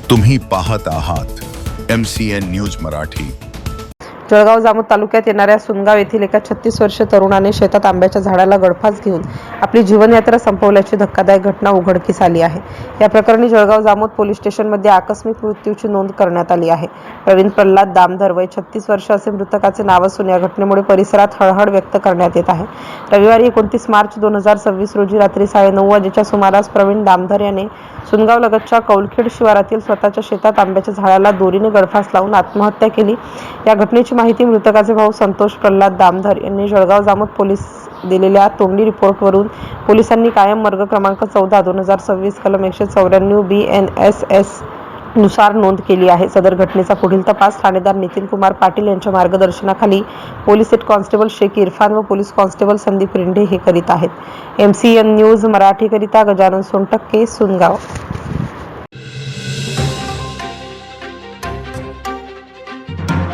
तुम्ही पाहत आहात MCN न्यूज मराठी। जळगाव जामोद तालुक्यात येणाऱ्या सुनगाव येथील एका 36 वर्षीय तरुणाने शेतात आंब्याच्या झाडाला गळफास घेऊन आपली जीवनयात्रा संपवल्याची धक्कादायक घटना उघडकीस आली आहे। या प्रकरणी जळगाव जामोद पोलीस स्टेशनमध्ये आकस्मिक मृत्यूची नोंद करण्यात आली आहे। प्रवीण प्रल्हाद दामधर वय 36 वर्ष असे मृतकाचे नाव असून या घटनेमुळे परिसरात हळहळ व्यक्त करण्यात येत आहे। रविवारी 29 मार्च 2026 रोजी रात्री 9:30 वाजेच्या सुमारास प्रवीण दामधर याने सुनगाव लगतच्या कौलखेड शिवारातील स्वतःच्या शेतात आंब्याच्या झाडाला दोरीने गळफास लावून आत्महत्या केली। या घटनेची माहिती मृतकाचे भाऊ संतोष प्रल्हाद दामधर यांनी जळगाव जामोद पोलीस दिलेल्या तोंडी रिपोर्टवरून पोलिसांनी कायम वर्ग क्रमांक 14/2026 कलम 194 BNSS नुसार नोंद केली आहे। सदर घटनेचा पुढील तपास ठाणेदार नितीन कुमार पाटील यांच्या मार्गदर्शनाखाली police head constable Shaikh Irfan व पोलीस कॉन्स्टेबल संदीप रिंढे हे करीत आहेत। MCN न्यूज मराठी करिता गजानन सोनटक्के, सुनगाव।